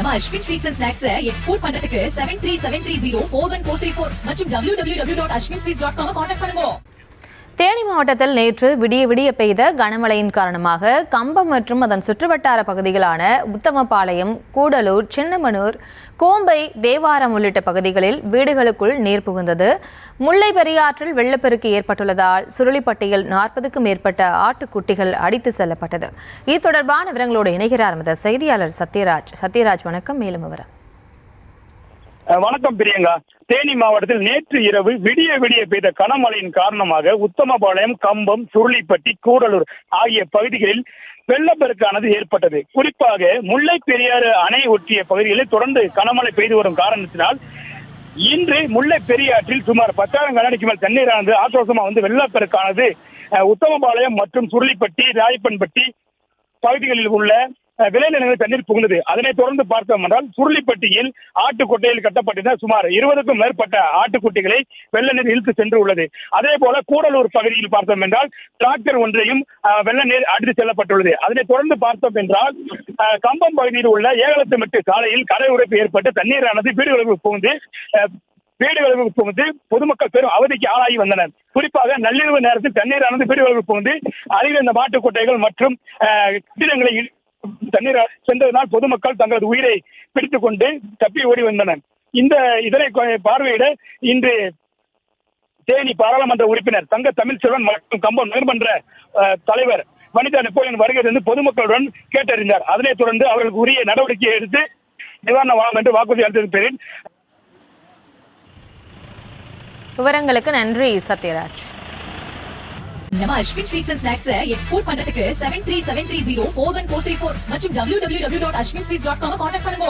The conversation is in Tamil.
நம்ம Ashwin sweets and snacks export பண்றதுக்கு 7373041434 மற்றும் www.ashwinsweets.com கான்டாக்ட் பண்ணுங்க. தேனி மாவட்டத்தில் நேற்று விடிய பெய்த கனமழையின் காரணமாக கம்பம் மற்றும் அதன் சுற்றுவட்டார பகுதிகளான உத்தமபாளையம், கூடலூர், சின்னமனூர், கோம்பை, தேவாரம் உள்ளிட்ட பகுதிகளில் வீடுகளுக்குள் நீர் புகுந்தது. முல்லை பெரியாற்றில் வெள்ளப்பெருக்கு ஏற்பட்டுள்ளதால் சுருளிப்பட்டியில் 40க்கும் மேற்பட்ட ஆட்டுக்குட்டிகள் அடித்து செல்லப்பட்டது. இது தொடர்பான விவரங்களோடு இணைகிறார் நமது செய்தியாளர் சத்யராஜ். வணக்கம். மேலும் விவரம். வணக்கம் பிரியங்கா. தேனி மாவட்டத்தில் நேற்று இரவு விடிய பெய்த கனமழையின் காரணமாக உத்தமபாளையம், கம்பம், சுருளிப்பட்டி, கூடலூர் ஆகிய பகுதிகளில் வெள்ளப்பெருக்கானது ஏற்பட்டது. குறிப்பாக முல்லை பெரியாறு அணை ஒட்டிய பகுதிகளில் தொடர்ந்து கனமழை பெய்து வரும் காரணத்தினால் இன்று முல்லை பெரியாற்றில் சுமார் 10,000 கனஅடிக்கு மேல் தண்ணீரானது ஆக்ரோஷமா வெள்ளப்பெருக்கானது உத்தமபாளையம் மற்றும் சுருளிப்பட்டி, ராயப்பன்பட்டி பகுதிகளில் உள்ள விளைநிலங்களில் தண்ணீர் புகுந்தது. அதனைத் தொடர்ந்து பார்த்தோம் என்றால் சுருளிப்பட்டியில் ஆட்டுக்கொட்டையில் கட்டப்பட்டிருந்த சுமார் 20க்கும் மேற்பட்ட ஆட்டுக்குட்டிகளை வெள்ள நீர் இழுத்து சென்று உள்ளது. அதே போல கூடலூர் பகுதியில் பார்த்தோம் என்றால் டிராக்டர் ஒன்றையும் வெள்ள நீர் அடித்து செல்லப்பட்டுள்ளது. அதனைத் தொடர்ந்து பார்த்தோம் என்றால் கம்பம் பகுதியில் உள்ள ஏகலத்துமெட்டு சாலையில் கரை உடைப்பு ஏற்பட்டு தண்ணீரானது வீடுகளுக்கு புகுந்து பொதுமக்கள் பெரும் அவதிக்கு ஆளாகி வந்தனர். குறிப்பாக நள்ளிரவு நேரத்தில் தண்ணீரானது வீடுகளுக்கு புகுந்து அதில் இந்த மாட்டுக்கொட்டைகள் மற்றும் கட்டிடங்களை தண்ணீர் சென்றதனால் பொதுமக்கள் தங்களது உயிரை பிடித்துக் கொண்டு தப்பி ஓடி வந்தனர். இதனை பார்வையிட இன்று தேனி பாராளுமன்ற உறுப்பினர் தங்க தமிழ்ச்செல்வன் மற்றும் கம்பம் நகர்மன்ற தலைவர் வனிதா நெப்போலியன் வருகிறது பொதுமக்களுடன் கேட்டறிந்தார். அதனைத் தொடர்ந்து அவர்களுக்கு உரிய நடவடிக்கை எடுத்து நிவாரண வழங்கும் என்று வாக்குறுதி அளித்ததன் பேரில். விவரங்களுக்கு நன்றி சத்யராஜ். நம்ம Ashwin sweets and snacks export பண்றதுக்கு 7373041434 மற்றும் www.ashwinsweets.com கான்டாக்ட் பண்ணுங்க.